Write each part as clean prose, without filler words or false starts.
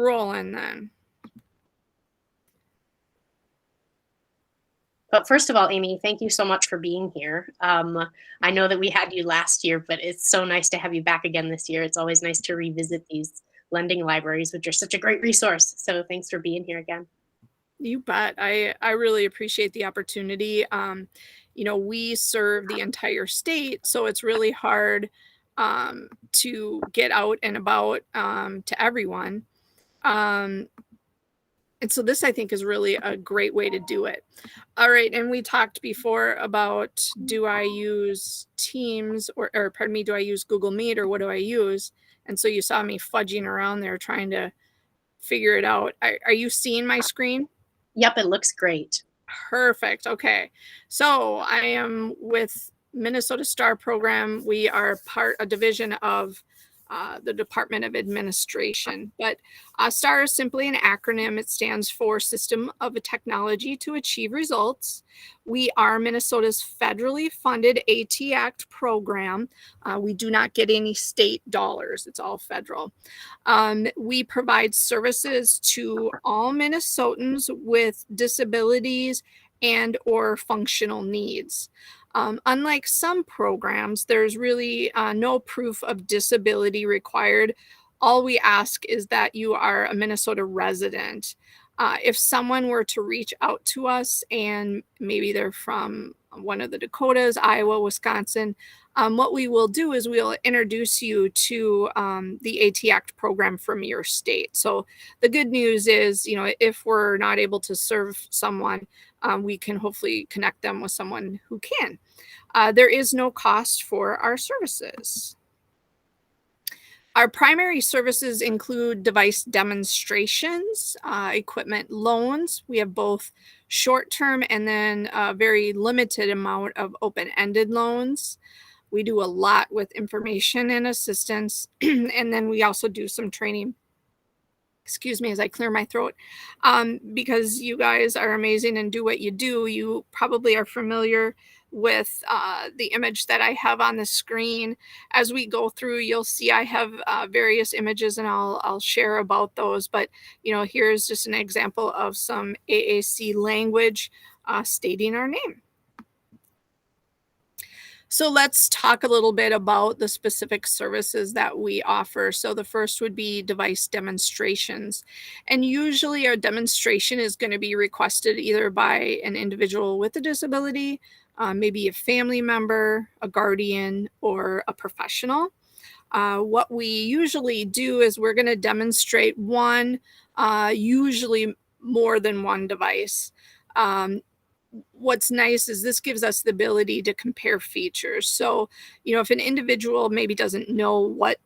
rolling then. But first of all, Amy, thank you so much for being here. I know that we had you last year, but it's so nice to have you back again this year. It's always nice to revisit these lending libraries, which are such a great resource. So thanks for being here again. You bet. I really appreciate the opportunity. We serve the entire state, so it's really hard to get out and about to everyone. And so this, I think, is really a great way to do it. All right. And we talked before about, do I use Teams or pardon me, do I use Google Meet or what do I use? And so you saw me fudging around there trying to figure it out. Are you seeing my screen? Yep, it looks great. Perfect. Okay. So I am with Minnesota STAR program. We are a division of the Department of Administration. But STAR is simply an acronym. It stands for System of a Technology to Achieve Results. We are Minnesota's federally funded ATOH program. We do not get any state dollars. It's all federal. We provide services to all Minnesotans with disabilities and or functional needs. Unlike some programs, there's really no proof of disability required. All we ask is that you are a Minnesota resident. If someone were to reach out to us and maybe they're from one of the Dakotas, Iowa, Wisconsin, what we will do is we'll introduce you to the ATOH program from your state. So the good news is, if we're not able to serve someone, we can hopefully connect them with someone who can. There is no cost for our services. Our primary services include device demonstrations, equipment loans. We have both short-term and then a very limited amount of open-ended loans. We do a lot with information and assistance, and then we also do some training. Excuse me as I clear my throat. Because you guys are amazing and do what you do, you probably are familiar with the image that I have on the screen. As we go through, you'll see I have various images and I'll share about those. But, here's just an example of some AAC language stating our name. So let's talk a little bit about the specific services that we offer. So the first would be device demonstrations. And usually our demonstration is going to be requested either by an individual with a disability, maybe a family member, a guardian, or a professional. What we usually do is we're going to demonstrate one, usually more than one device. What's nice is this gives us the ability to compare features. So, if an individual maybe doesn't know what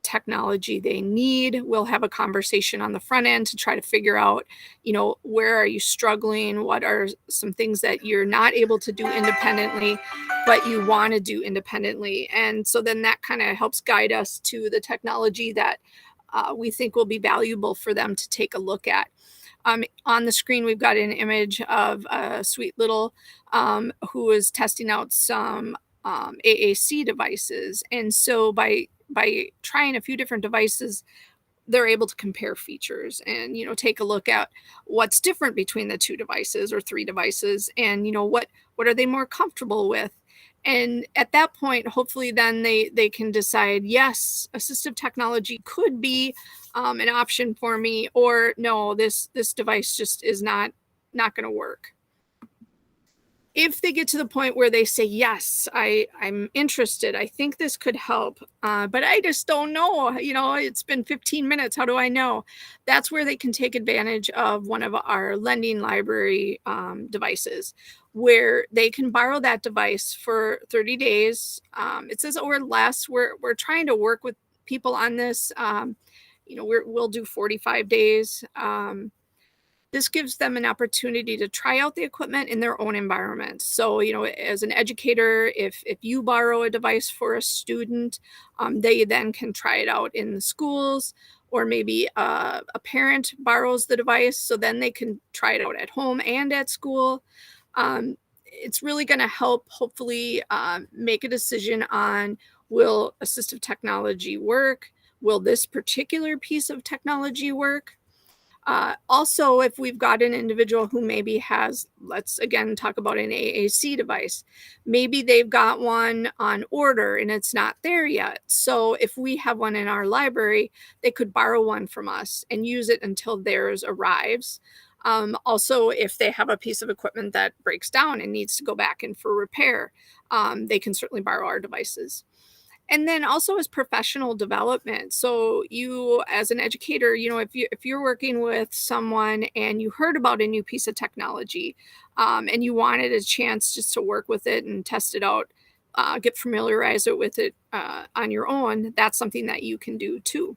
technology they need, we'll have a conversation on the front end to try to figure out, where are you struggling? What are some things that you're not able to do independently, but you want to do independently? And so then that kind of helps guide us to the technology that we think will be valuable for them to take a look at. On the screen, we've got an image of a sweet little who is testing out some AAC devices. And so by trying a few different devices, they're able to compare features and, take a look at what's different between the two devices or three devices and, what are they more comfortable with. And at that point, hopefully then they can decide, yes, assistive technology could be an option for me, or no, this device just is not going to work. If they get to the point where they say, yes, I'm interested, I think this could help, but I just don't know, it's been 15 minutes, how do I know? That's where they can take advantage of one of our lending library devices, where they can borrow that device for 30 days. It says or less. We're trying to work with people on this. We'll do 45 days. This gives them an opportunity to try out the equipment in their own environment. So, as an educator, if you borrow a device for a student, they then can try it out in the schools, or maybe a parent borrows the device, so then they can try it out at home and at school. It's really going to help, hopefully, make a decision on, will assistive technology work? will this particular piece of technology work? Also, if we've got an individual who maybe has, let's again talk about an AAC device, maybe they've got one on order and it's not there yet. So if we have one in our library, they could borrow one from us and use it until theirs arrives. Also, if they have a piece of equipment that breaks down and needs to go back in for repair, they can certainly borrow our devices. And then also as professional development. So you as an educator, if you're working with someone and you heard about a new piece of technology, and you wanted a chance just to work with it and test it out, get familiarized with it on your own, that's something that you can do too.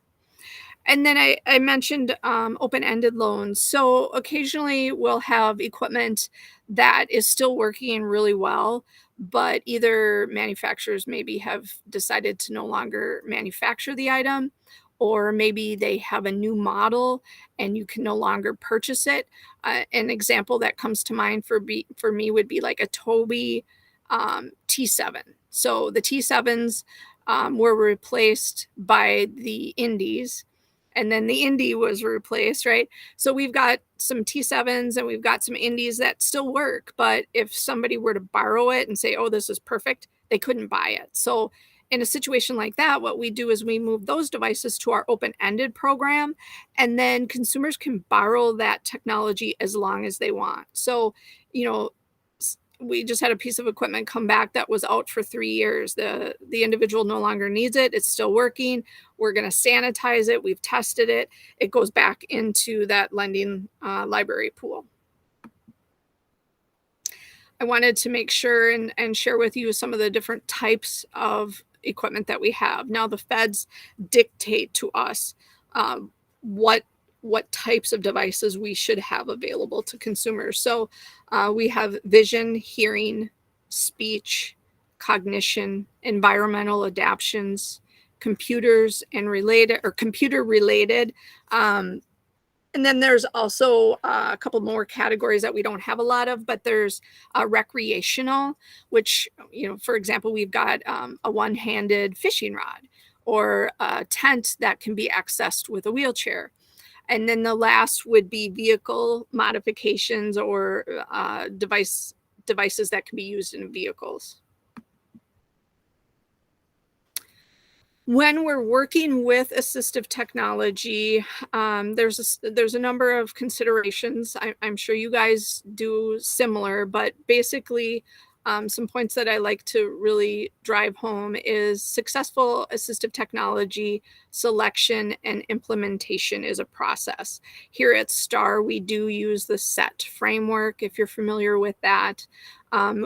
And then I mentioned open-ended loans. So occasionally we'll have equipment that is still working really well, but either manufacturers maybe have decided to no longer manufacture the item, or maybe they have a new model and you can no longer purchase it. An example that comes to mind for me would be like a Tobii T7. So the T7s were replaced by the Indies, and then the Indie was replaced, right? So we've got some T7s and we've got some Indies that still work, but if somebody were to borrow it and say, oh, this is perfect, they couldn't buy it. So in a situation like that, what we do is we move those devices to our open-ended program, and then consumers can borrow that technology as long as they want. So, you know, we just had a piece of equipment come back that was out for 3 years. The individual no longer needs it. It's still working. We're going to sanitize it. We've tested it. It goes back into that lending library pool. I wanted to make sure and share with you some of the different types of equipment that we have. Now, the feds dictate to us what types of devices we should have available to consumers. So we have vision, hearing, speech, cognition, environmental adaptions, computers and related or computer related. And then there's also a couple more categories that we don't have a lot of, but there's recreational, which, for example, we've got a one-handed fishing rod or a tent that can be accessed with a wheelchair. And then the last would be vehicle modifications or devices that can be used in vehicles. When we're working with assistive technology, there's a number of considerations. I'm sure you guys do similar, but basically, some points that I like to really drive home is successful assistive technology selection and implementation is a process. Here at STAR, we do use the SET framework, if you're familiar with that.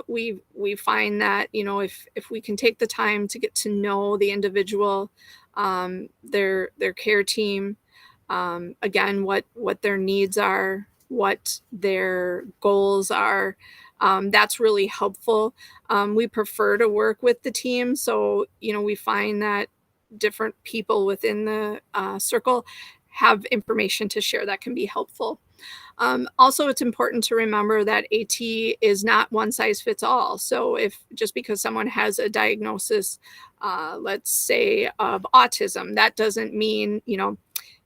We find that if we can take the time to get to know the individual, their care team, again what their needs are, what their goals are, that's really helpful. We prefer to work with the team, so we find that different people within the circle have information to share that can be helpful. Also, it's important to remember that AT is not one size fits all. So if just because someone has a diagnosis, let's say of autism, that doesn't mean,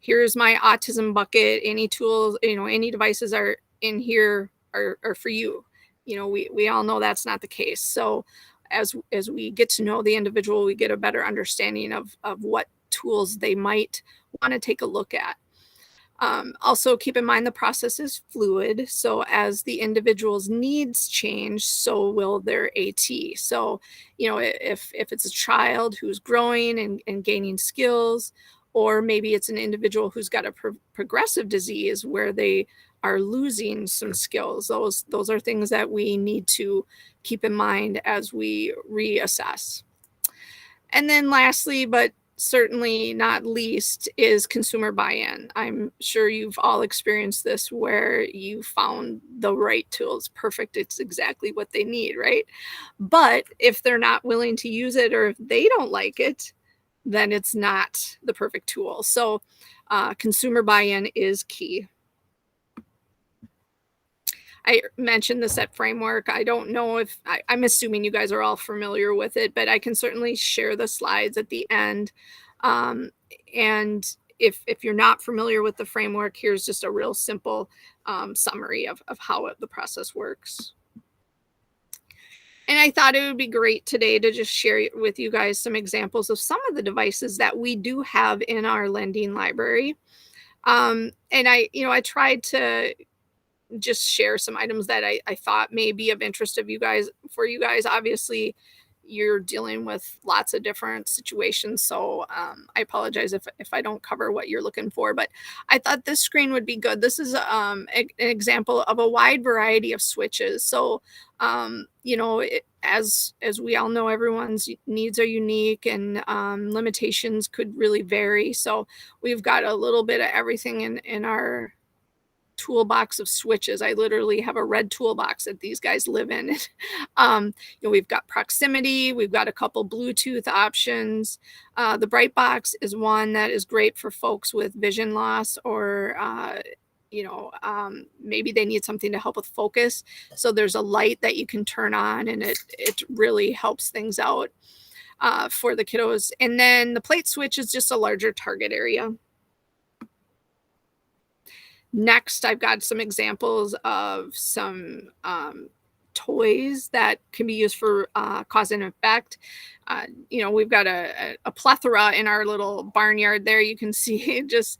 here's my autism bucket, any tools, any devices are in here are for you. We all know that's not the case. So as we get to know the individual, we get a better understanding of what tools they might want to take a look at. Also, keep in mind the process is fluid. So as the individual's needs change, so will their AT. So, if it's a child who's growing and gaining skills, or maybe it's an individual who's got a progressive disease where they are losing some skills, those are things that we need to keep in mind as we reassess. And then lastly, but certainly not least, is consumer buy-in. I'm sure you've all experienced this where you found the right tools perfect. It's exactly what they need, right? But if they're not willing to use it or if they don't like it, then it's not the perfect tool. So consumer buy-in is key. I mentioned the SET framework. I don't know if I'm assuming you guys are all familiar with it, but I can certainly share the slides at the end. And if you're not familiar with the framework, here's just a real simple summary of how the process works. And I thought it would be great today to just share with you guys some examples of some of the devices that we do have in our lending library. And I tried to just share some items that I thought may be of interest of you guys for you guys. Obviously, you're dealing with lots of different situations, so I apologize if I don't cover what you're looking for. But I thought this screen would be good. This is an example of a wide variety of switches. So as we all know, everyone's needs are unique, and limitations could really vary. So we've got a little bit of everything in our toolbox of switches. I literally have a red toolbox that these guys live in. We've got proximity, we've got a couple Bluetooth options. The bright box is one that is great for folks with vision loss, or maybe they need something to help with focus. So there's a light that you can turn on, and it really helps things out for the kiddos. And then the plate switch is just a larger target area. Next, I've got some examples of some toys that can be used for cause and effect. We've got a plethora in our little barnyard there. You can see just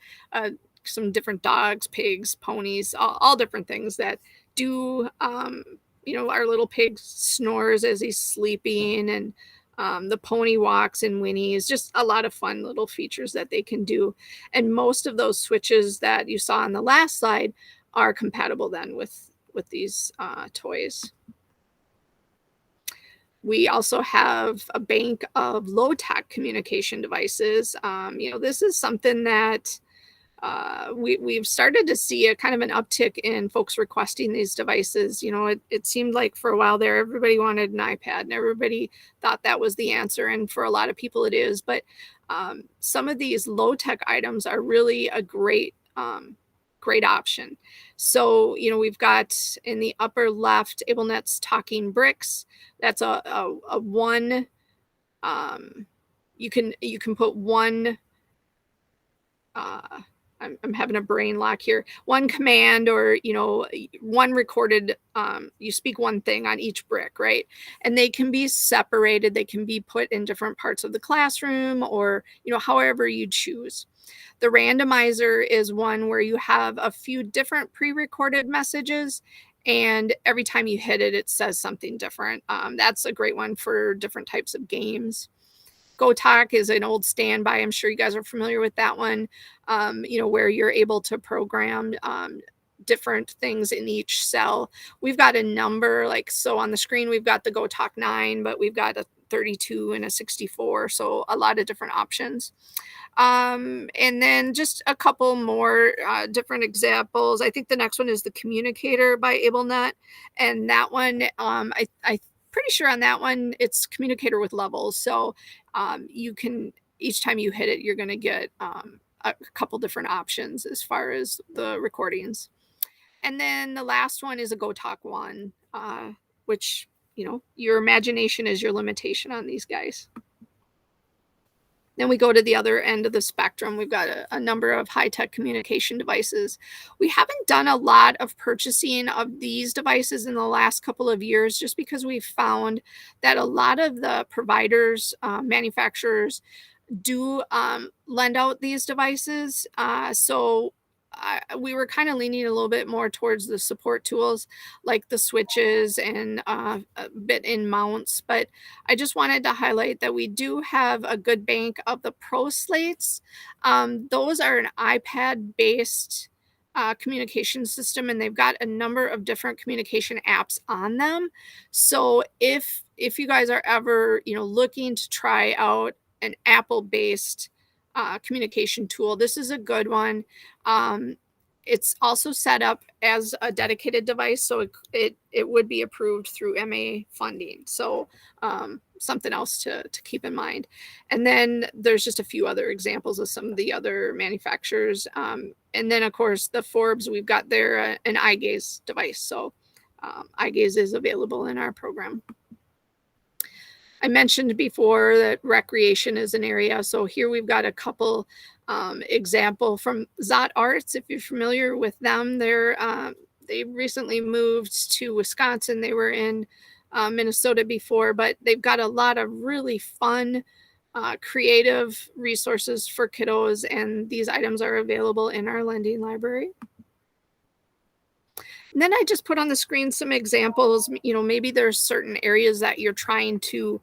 some different dogs, pigs, ponies, all different things that do, our little pig snores as he's sleeping, and the pony walks and whinnies. Just a lot of fun little features that they can do. And most of those switches that you saw on the last slide are compatible then with these toys. We also have a bank of low-tech communication devices. This is something that we've started to see a kind of an uptick in folks requesting these devices. It seemed like for a while there, everybody wanted an iPad, and everybody thought that was the answer. And for a lot of people it is, but some of these low tech items are really a great option. So, we've got in the upper left, AbleNet's Talking Bricks. That's a one, you can put one, I'm having a brain lock here. One command, or one recorded. You speak one thing on each brick, right? And they can be separated. They can be put in different parts of the classroom, or however you choose. The randomizer is one where you have a few different pre-recorded messages, and every time you hit it, it says something different. That's a great one for different types of games. GoTalk is an old standby. I'm sure you guys are familiar with that one, where you're able to program different things in each cell. We've got a number, so on the screen, we've got the GoTalk 9, but we've got a 32 and a 64. So a lot of different options. And then just a couple more different examples. I think the next one is the Communicator by AbleNet. And that one, I pretty sure on that one, it's Communicator with levels. So you can, each time you hit it, you're going to get a couple different options as far as the recordings. And then the last one is a GoTalk 1, which, your imagination is your limitation on these guys. Then we go to the other end of the spectrum. We've got a number of high-tech communication devices. We haven't done a lot of purchasing of these devices in the last couple of years, just because we've found that a lot of the providers, manufacturers, do lend out these devices. So we were kind of leaning a little bit more towards the support tools, like the switches and a bit in mounts. But I just wanted to highlight that we do have a good bank of the Pro Slates. Those are an iPad based communication system, and they've got a number of different communication apps on them. So if you guys are ever looking to try out an Apple based communication tool, this is a good one. It's also set up as a dedicated device, so it would be approved through MA funding. So something else to keep in mind. And then there's just a few other examples of some of the other manufacturers. And then, of course, the Forbes, we've got there an eye gaze device. So eye gaze is available in our program. I mentioned before that recreation is an area, so here we've got a couple example from Zot Arts. If you're familiar with them, they recently moved to Wisconsin. They were in Minnesota before, but they've got a lot of really fun, creative resources for kiddos, and these items are available in our lending library. And then I just put on the screen some examples. Maybe there's certain areas that you're trying to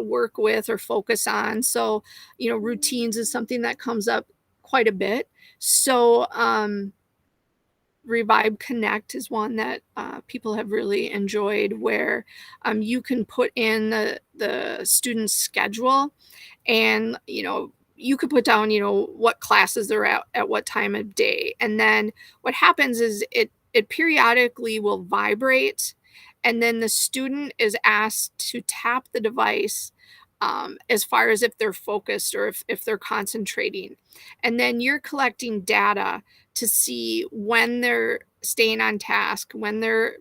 work with or focus on. So, routines is something that comes up quite a bit. So, Revive Connect is one that people have really enjoyed, where you can put in the student's schedule, and you could put down what classes they're at what time of day, and then what happens is it periodically will vibrate, and then the student is asked to tap the device, as far as if they're focused or if they're concentrating, and then you're collecting data to see when they're staying on task, when they're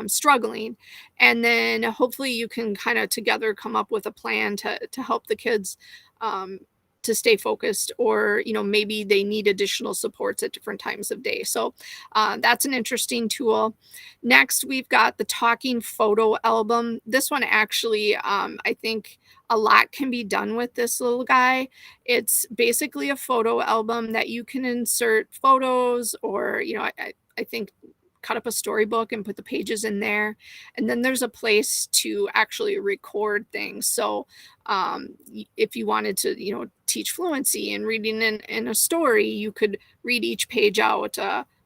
struggling, and then hopefully you can kind of together come up with a plan to help the kids um, to stay focused, or maybe they need additional supports at different times of day. So that's an interesting tool. Next, we've got the talking photo album. This one actually, I think a lot can be done with this little guy. It's basically a photo album that you can insert photos, or I think cut up a storybook and put the pages in there, and then there's a place to actually record things. So if you wanted to teach fluency and reading in a story, you could read each page out,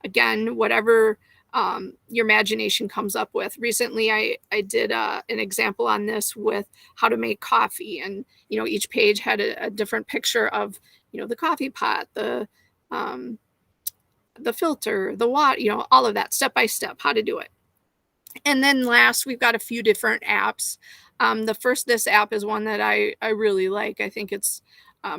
again, whatever your imagination comes up with. Recently I did an example on this with how to make coffee, and each page had a different picture of the coffee pot, the filter, the water, all of that, step by step, how to do it. And then last, we've got a few different apps. This app is one that I really like. I think it's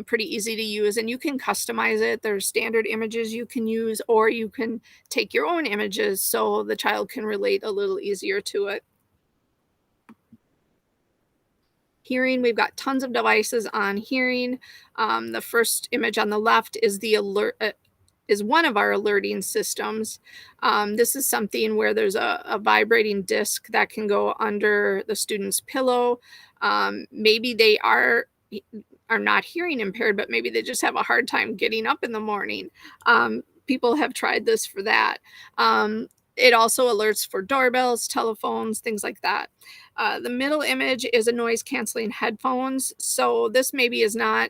pretty easy to use, and you can customize it. There's standard images you can use, or you can take your own images so the child can relate a little easier to it. Hearing, we've got tons of devices on hearing. The first image on the left is the alert. Is one of our alerting systems. This is something where there's a vibrating disc that can go under the student's pillow. Maybe they are not hearing impaired, but maybe they just have a hard time getting up in the morning. People have tried this for that. It also alerts for doorbells, telephones, things like that. The middle image is a noise canceling headphones. So this maybe is not,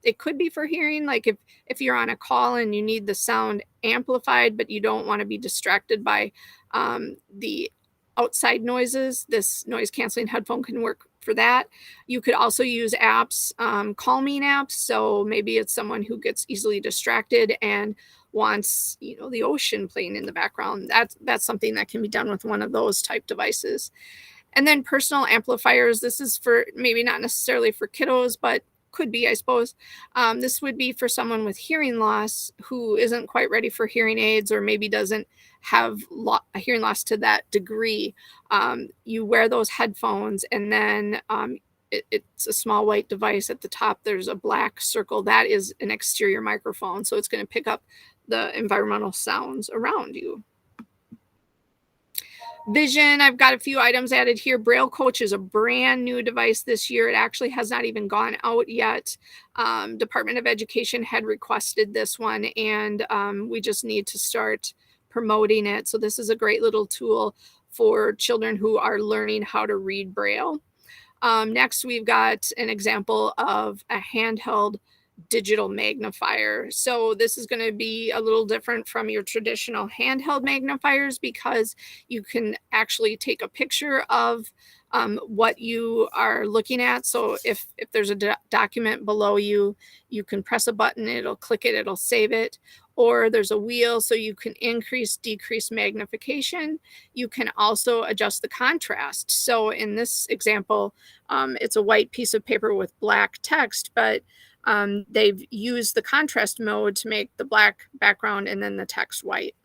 it could be for hearing, like if you're on a call and you need the sound amplified, but you don't want to be distracted by the outside noises, this noise canceling headphone can work for that. You could also use apps, calming apps. So maybe it's someone who gets easily distracted and wants the ocean playing in the background. That's something that can be done with one of those type devices. And then personal amplifiers. This is for maybe not necessarily for kiddos, but could be, I suppose. This would be for someone with hearing loss who isn't quite ready for hearing aids, or maybe doesn't have a hearing loss to that degree. You wear those headphones, and then it's a small white device. At the top, there's a black circle. That is an exterior microphone. So it's going to pick up the environmental sounds around you. Vision, I've got a few items added here. Braille Coach is a brand new device this year. It actually has not even gone out yet. Department of Education had requested this one, and we just need to start promoting it. So this is a great little tool for children who are learning how to read Braille. Next, we've got an example of a handheld digital magnifier. So this is going to be a little different from your traditional handheld magnifiers, because you can actually take a picture of what you are looking at. So if there's a document below you, you can press a button, it'll click it, it'll save it. Or there's a wheel, so you can increase, decrease magnification. You can also adjust the contrast. So in this example, it's a white piece of paper with black text, but they've used the contrast mode to make the black background and then the text white.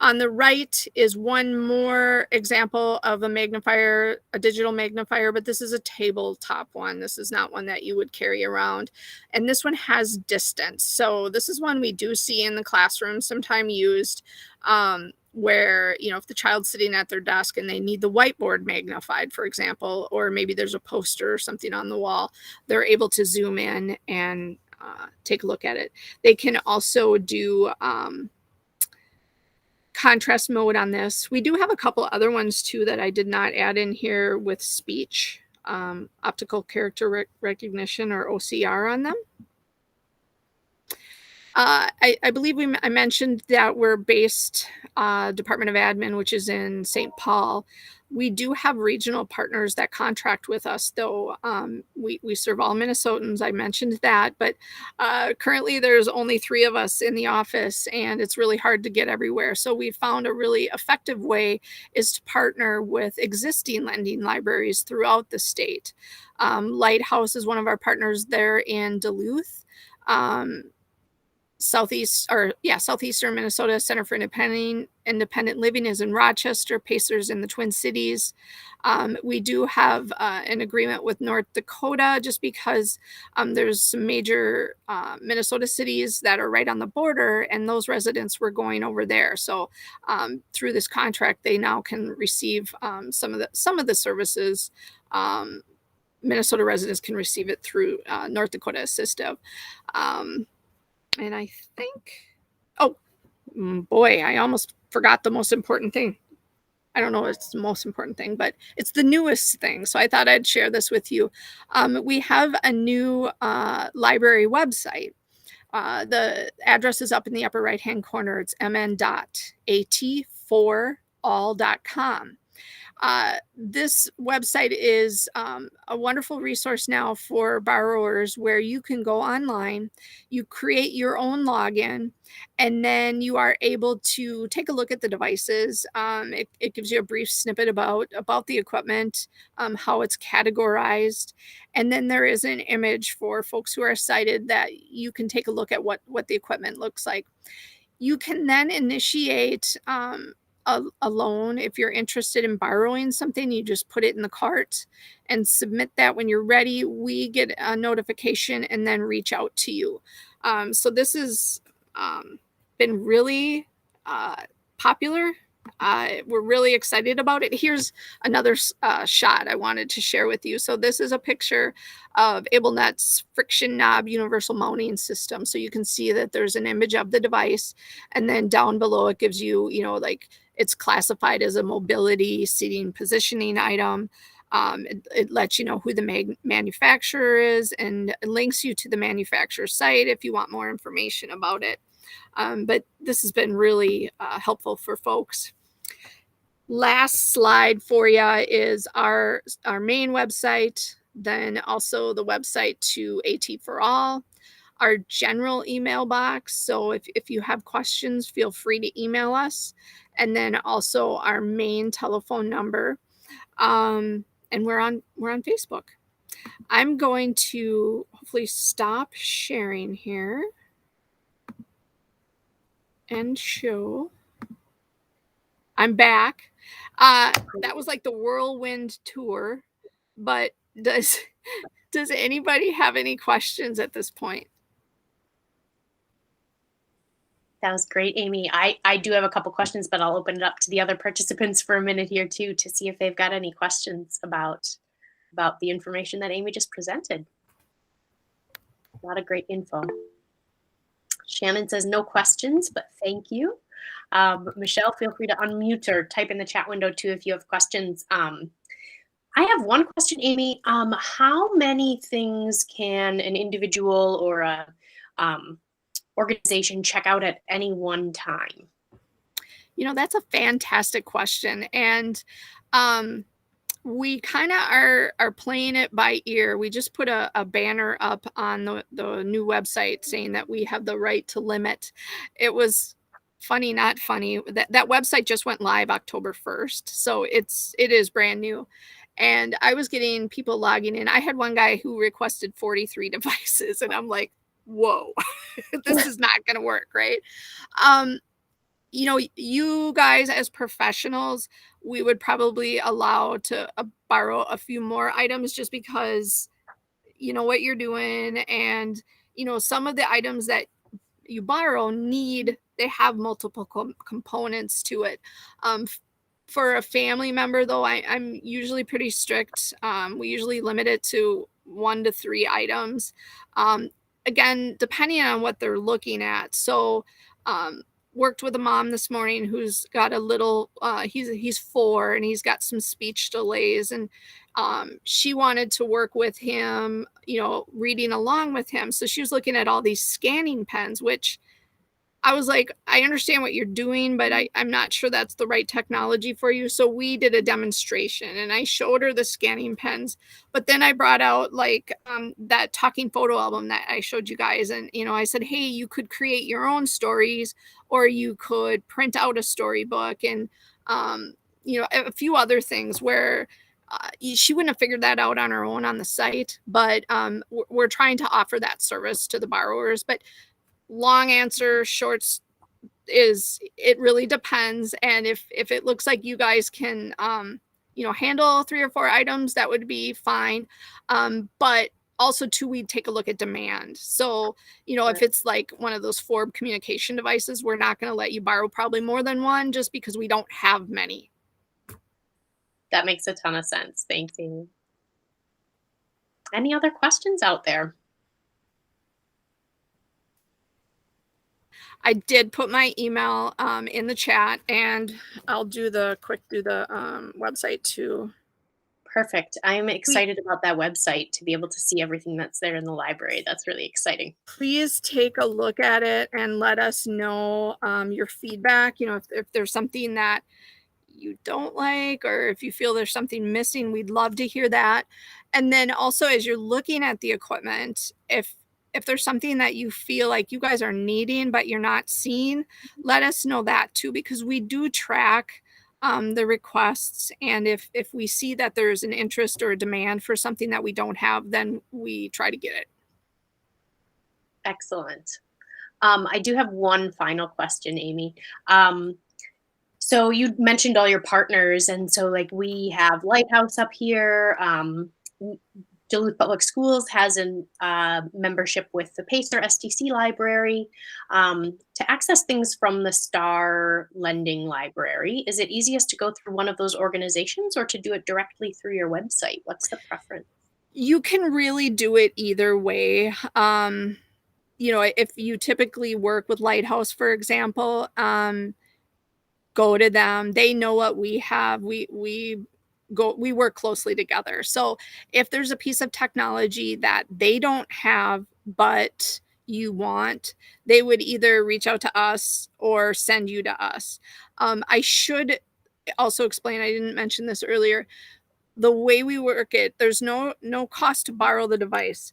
On the right is one more example of a magnifier, a digital magnifier, but this is a tabletop one. This is not one that you would carry around. And this one has distance. So this is one we do see in the classroom, sometime used, where, you know, if the child's sitting at their desk and they need the whiteboard magnified, for example, or maybe there's a poster or something on the wall, they're able to zoom in and take a look at it. They can also do contrast mode on this. We do have a couple other ones too that I did not add in here with speech, optical character recognition, or OCR, on them. I believe I mentioned that we're based Department of Admin, which is in St. Paul. We do have regional partners that contract with us, though. We serve all Minnesotans. I mentioned that, but currently there's only 3 of us in the office, and it's really hard to get everywhere. So we found a really effective way is to partner with existing lending libraries throughout the state. Lighthouse is one of our partners there in Duluth. Southeastern Minnesota Center for Independent Living is in Rochester. Pacers in the Twin Cities. We do have an agreement with North Dakota, just because there's some major Minnesota cities that are right on the border, and those residents were going over there. So through this contract, they now can receive some of the services. Minnesota residents can receive it through North Dakota Assistive. And I think, oh boy, I almost forgot the most important thing. I don't know if it's the most important thing, but it's the newest thing. So I thought I'd share this with you. We have a new library website. The address is up in the upper right-hand corner. It's mn.at4all.com. This website is a wonderful resource now for borrowers, where you can go online, you create your own login, and then you are able to take a look at the devices. It gives you a brief snippet about the equipment, how it's categorized, and then there is an image for folks who are sighted that you can take a look at what the equipment looks like. You can then initiate a loan. If you're interested in borrowing something, you just put it in the cart and submit that. When you're ready, we get a notification and then reach out to you. So this has been really popular. We're really excited about it. Here's another shot I wanted to share with you. So this is a picture of AbleNet's friction knob universal mounting system. So you can see that there's an image of the device, and then down below it gives you, like, it's classified as a mobility seating positioning item. It lets you know who the manufacturer is, and it links you to the manufacturer site if you want more information about it. But this has been really helpful for folks. Last slide for you is our main website, then also the website to AT for All, our general email box. So if you have questions, feel free to email us, and then also our main telephone number. And we're on Facebook. I'm going to hopefully stop sharing here and show. I'm back. That was like the whirlwind tour, but does anybody have any questions at this point? That was great, Amy. I do have a couple questions, but I'll open it up to the other participants for a minute here too, to see if they've got any questions about the information that Amy just presented. A lot of great info. Shannon says no questions, but thank you. Michelle, feel free to unmute or type in the chat window too if you have questions. I have one question, Amy. How many things can an individual or a organization check out at any one time? That's a fantastic question. And we kind of are playing it by ear. We just put a banner up on the new website saying that we have the right to limit. It was funny, not funny. That website just went live October 1st. So it is brand new. And I was getting people logging in. I had one guy who requested 43 devices, and I'm like, whoa, this is not going to work, right? you guys as professionals, we would probably allow to borrow a few more items just because you know what you're doing, and some of the items that you borrow they have multiple components to it. For a family member though, I'm usually pretty strict. We usually limit it to 1 to 3 items, um, again depending on what they're looking at. So um, worked with a mom this morning who's got a little he's 4 and he's got some speech delays, and she wanted to work with him, reading along with him. So she was looking at all these scanning pens, which I was like, I understand what you're doing, but I'm not sure that's the right technology for you. So we did a demonstration and I showed her the scanning pens, but then I brought out like that talking photo album that I showed you guys. And, I said, hey, you could create your own stories, or you could print out a storybook, and, a few other things where she wouldn't have figured that out on her own on the site, but we're trying to offer that service to the borrowers. But long answer shorts is it really depends, and if it looks like you guys can handle 3 or 4 items, that would be fine. But also too, we'd take a look at demand. So if Sure. it's like one of those Forb communication devices, we're not going to let you borrow probably more than one just because we don't have many. That makes a ton of sense. Thank you. Any other questions out there? I did put my email in the chat, and I'll do the website too. Perfect. I'm We excited about that website to be able to see everything that's there in the library. That's really exciting. Please take a look at it and let us know your feedback. If there's something that you don't like, or if you feel there's something missing, we'd love to hear that. And then also, as you're looking at the equipment, if there's something that you feel like you guys are needing but you're not seeing, let us know that too, because we do track the requests, and if we see that there's an interest or a demand for something that we don't have, then we try to get it. Excellent. I do have one final question, Amy. Um, so you mentioned all your partners, and so like we have Lighthouse up here. Duluth Public Schools has a membership with the Pacer STC Library. To access things from the Star Lending Library, is it easiest to go through one of those organizations or to do it directly through your website? What's the preference? You can really do it either way. If you typically work with Lighthouse, for example, go to them. They know what we have. We work closely together. So if there's a piece of technology that they don't have but you want, they would either reach out to us or send you to us. I should also explain, I didn't mention this earlier. The way we work it, there's no cost to borrow the device.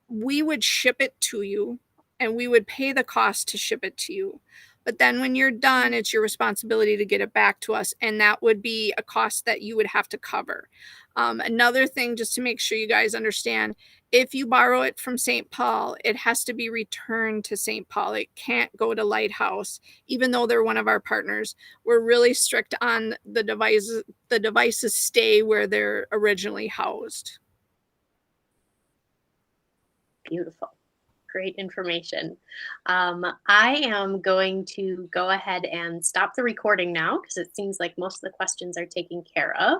We would ship it to you, and we would pay the cost to ship it to you. But then when you're done, it's your responsibility to get it back to us. And that would be a cost that you would have to cover. Another thing, just to make sure you guys understand, if you borrow it from St. Paul, it has to be returned to St. Paul. It can't go to Lighthouse, even though they're one of our partners. We're really strict on the devices. The devices stay where they're originally housed. Beautiful. Great information. I am going to go ahead and stop the recording now because it seems like most of the questions are taken care of.